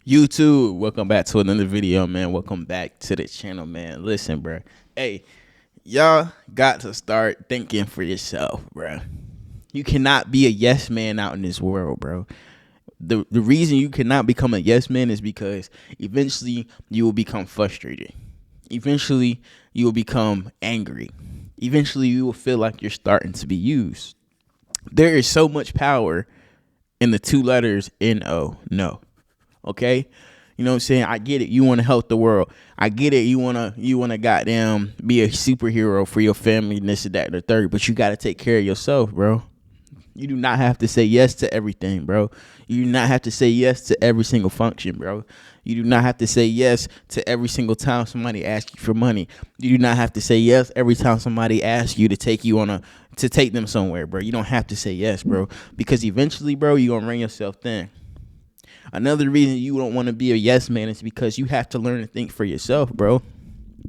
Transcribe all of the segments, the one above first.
YouTube, welcome back to another video, man. Welcome back to the channel, man. Listen, bro. Hey, y'all got to start thinking for yourself, bro. You cannot be a yes man out in this world, bro. The reason you cannot become a yes man is because eventually you will become frustrated. Eventually you will become angry. Eventually you will feel like you're starting to be used. There is so much power in the two letters N-O, no. Okay, you know what I'm saying? I get it. You want to help the world. I get it. You wanna goddamn be a superhero for your family and this and that and the third. But you got to take care of yourself, bro. You do not have to say yes to everything, bro. You do not have to say yes to every single function, bro. You do not have to say yes to every single time somebody asks you for money. You do not have to say yes every time somebody asks you to take them somewhere, bro. You don't have to say yes, bro, because eventually, bro, you're gonna run yourself thin. Another reason you don't want to be a yes man is because you have to learn to think for yourself, bro.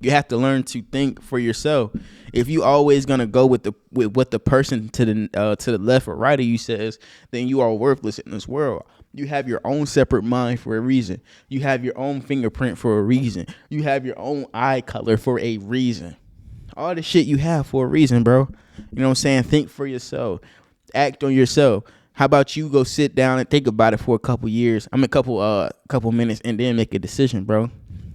You have to learn to think for yourself. If you always gonna go with what the person to the left or right of you says, then you are worthless in this world. You have your own separate mind for a reason. You have your own fingerprint for a reason. You have your own eye color for a reason. All the shit you have for a reason, bro. You know what I'm saying? Think for yourself. Act on yourself. How about you go sit down and think about it for a couple years? Couple minutes, and then make a decision, bro.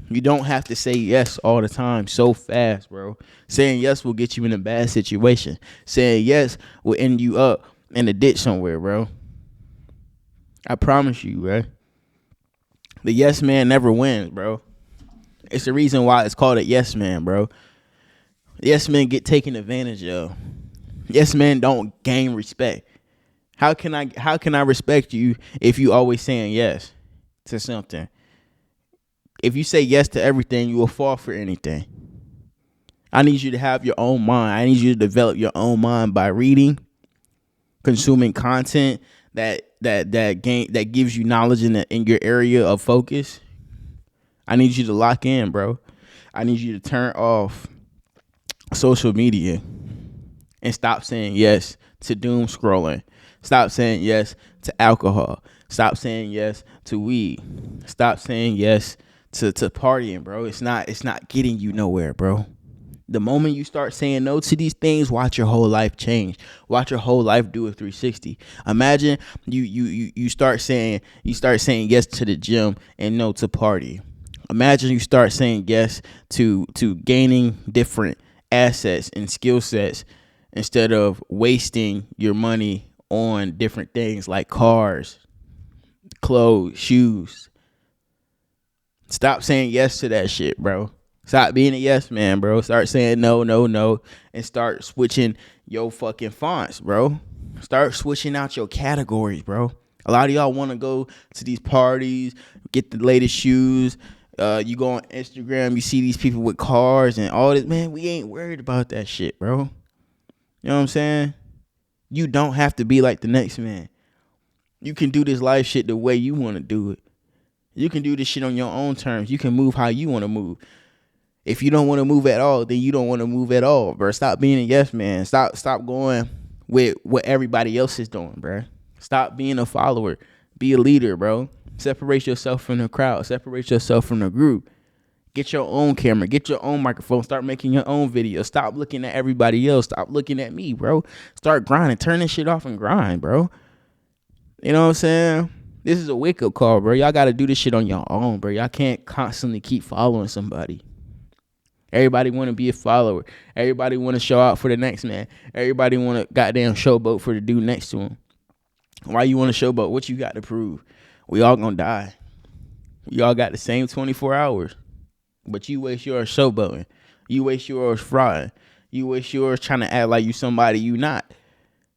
You don't have to say yes all the time so fast, bro. Saying yes will get you in a bad situation. Saying yes will end you up in a ditch somewhere, bro. I promise you, bro. The yes man never wins, bro. It's the reason why it's called a yes man, bro. Yes men get taken advantage of. Yes men don't gain respect. How can I respect you if you always saying yes to something? If you say yes to everything, you will fall for anything. I need you to have your own mind. I need you to develop your own mind by reading, consuming content that gives you knowledge in your area of focus. I need you to lock in, bro. I need you to turn off social media and stop saying yes to doom scrolling. Stop saying yes to alcohol. Stop saying yes to weed. Stop saying yes to partying, bro. It's not getting you nowhere, bro. The moment you start saying no to these things, watch your whole life change. Watch your whole life do a 360. Imagine you start saying yes to the gym and no to party. Imagine you start saying yes to gaining different assets and skill sets instead of wasting your money on different things like cars, clothes, shoes. Stop saying yes to that shit, bro. Stop being a yes man, bro. Start saying no, and start switching your fucking fonts, bro. Start switching out your categories, bro. A lot of y'all want to go to these parties, get the latest shoes. You go on Instagram, you see these people with cars and all this. Man, we ain't worried about that shit, bro. You know what I'm saying? You don't have to be like the next man. You can do this life shit the way you want to do it. You can do this shit on your own terms. You can move how you want to move. If you don't want to move at all, then you don't want to move at all, bro. Stop being a yes man. Stop going with what everybody else is doing, bro. Stop being a follower. Be a leader, bro. Separate yourself from the crowd. Separate yourself from the group. Get your own camera. Get your own microphone. Start making your own videos. Stop looking at everybody else. Stop looking at me, bro. Start grinding. Turn this shit off and grind, bro. You know what I'm saying? This is a wake-up call, bro. Y'all got to do this shit on your own, bro. Y'all can't constantly keep following somebody. Everybody want to be a follower. Everybody want to show out for the next man. Everybody want to goddamn showboat for the dude next to him. Why you want to showboat? What you got to prove? We all gonna die. We all got the same 24 hours. But you waste yours showboating. You waste yours frauding. You waste yours trying to act like you somebody you not.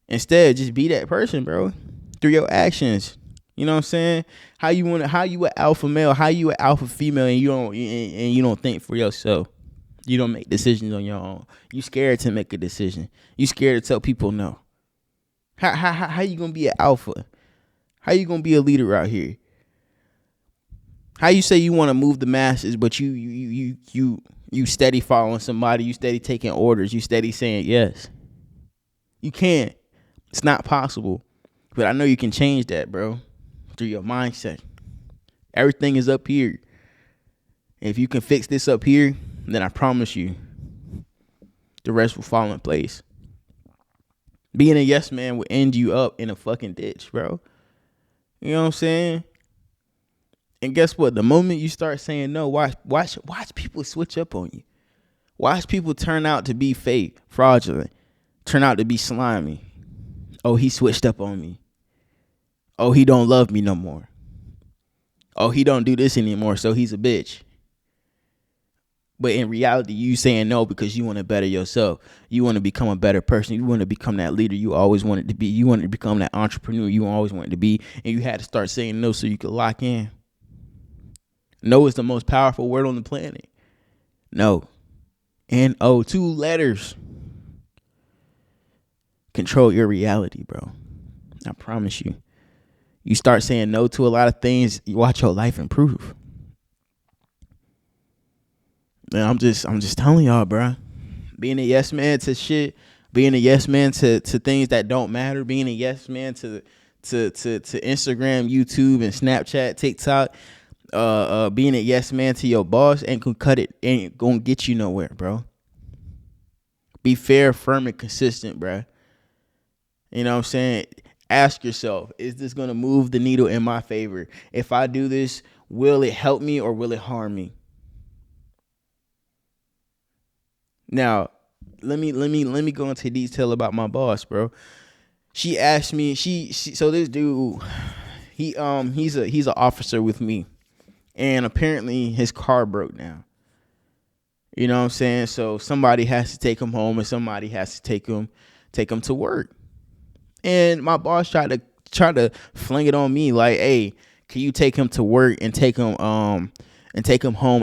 Instead, just be that person, bro. Through your actions. You know what I'm saying? How you an alpha male, how you an alpha female, and you don't think for yourself. You don't make decisions on your own. You scared to make a decision. You scared to tell people no. How you gonna be an alpha? How you gonna be a leader out here? How you say you want to move the masses, but you steady following somebody, you steady taking orders, you steady saying yes. You can't. It's not possible. But I know you can change that, bro, through your mindset. Everything is up here. If you can fix this up here, then I promise you, the rest will fall in place. Being a yes man will end you up in a fucking ditch, bro. You know what I'm saying? And guess what? The moment you start saying no, watch people switch up on you. Watch people turn out to be fake, fraudulent, turn out to be slimy. Oh, he switched up on me. Oh, he don't love me no more. Oh, he don't do this anymore, so he's a bitch. But in reality, you saying no because you want to better yourself. You want to become a better person. You want to become that leader you always wanted to be. You want to become that entrepreneur you always wanted to be. And you had to start saying no so you could lock in. No is the most powerful word on the planet. No. N-O, 2 letters. Control your reality, bro. I promise you. You start saying no to a lot of things, you watch your life improve. Man, I'm just telling y'all, bro. Being a yes man to shit, being a yes man to things that don't matter, being a yes man to Instagram, YouTube, and Snapchat, TikTok, being a yes man to your boss ain't gonna get you nowhere, bro. Be fair, firm, and consistent, bro. You know what I'm saying? Ask yourself, is this gonna move the needle in my favor? If I do this, will it help me or will it harm me? Now, let me go into detail about my boss, bro. She asked me, so this dude, he's an officer with me, and apparently his car broke down. You know what I'm saying? So somebody has to take him home, and somebody has to take him to work. And my boss tried to fling it on me like, hey, can you take him to work and take him home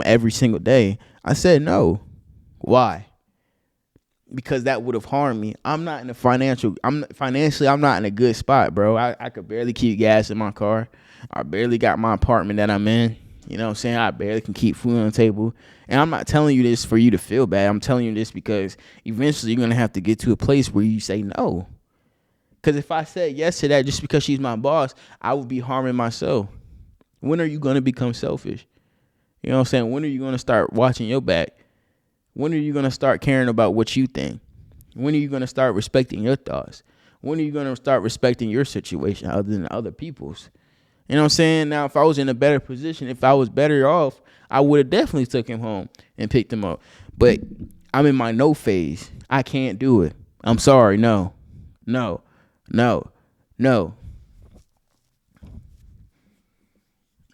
every single day? I said no. Why? Because that would have harmed me. I'm not in a financially, I'm not in a good spot, bro. I could barely keep gas in my car. I barely got my apartment that I'm in. You know what I'm saying? I barely can keep food on the table. And I'm not telling you this for you to feel bad. I'm telling you this because eventually you're going to have to get to a place where you say no. Because if I said yes to that just because she's my boss, I would be harming myself. When are you going to become selfish? You know what I'm saying? When are you going to start watching your back? When are you going to start caring about what you think? When are you going to start respecting your thoughts? When are you going to start respecting your situation other than other people's? You know what I'm saying? Now, if I was in a better position, if I was better off, I would have definitely took him home and picked him up. But I'm in my no phase. I can't do it. I'm sorry. No.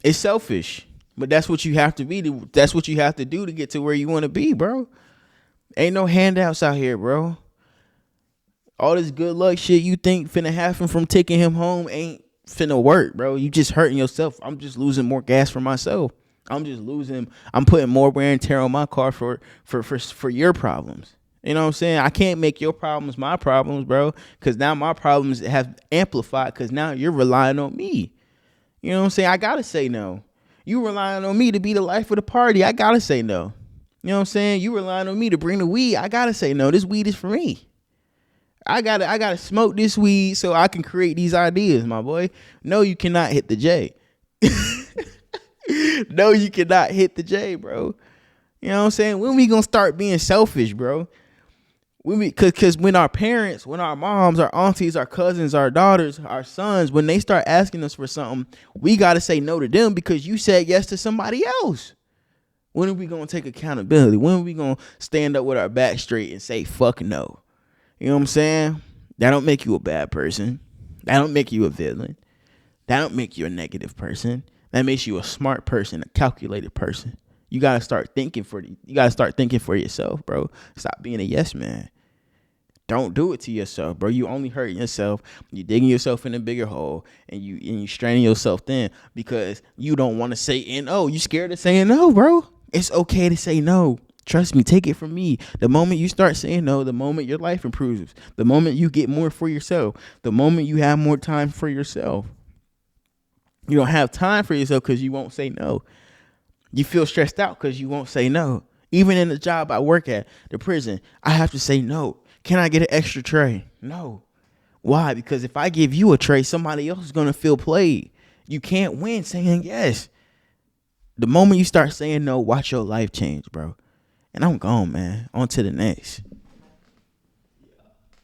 It's selfish. But that's what you have to be. That's what you have to do to get to where you want to be, bro. Ain't no handouts out here, bro. All this good luck shit you think finna happen from taking him home ain't finna work, bro. You just hurting yourself. I'm just losing more gas for myself. I'm putting more wear and tear on my car for your problems. You know what I'm saying? I can't make your problems my problems, bro. Because now my problems have amplified because now you're relying on me. You know what I'm saying? I got to say no. You relying on me to be the life of the party. I got to say no. You know what I'm saying? You relying on me to bring the weed. I got to say no. This weed is for me. I gotta smoke this weed so I can create these ideas, my boy. No, you cannot hit the J. No, you cannot hit the J, bro. You know what I'm saying? When we gonna start being selfish, bro? Cause when our parents, when our moms, our aunties, our cousins, our daughters, our sons, when they start asking us for something, we gotta say no to them because you said yes to somebody else. When are we gonna take accountability? When are we gonna stand up with our back straight and say fuck no? You know what I'm saying? That don't make you a bad person. That don't make you a villain. That don't make you a negative person. That makes you a smart person, a calculated person. You gotta start thinking for yourself, bro. Stop being a yes man. Don't do it to yourself, bro. You only hurting yourself. You digging yourself in a bigger hole, and you straining yourself thin because you don't want to say no. You scared of saying no, bro. It's okay to say no. Trust me, take it from me. The moment you start saying no, the moment your life improves, the moment you get more for yourself, the moment you have more time for yourself. You don't have time for yourself because you won't say no. You feel stressed out because you won't say no. Even in the job I work at, the prison, I have to say no. Can I get an extra tray? No. Why? Because if I give you a tray, somebody else is going to feel played. You can't win saying yes. The moment you start saying no, watch your life change, bro. And I'm gone, man. On to the next.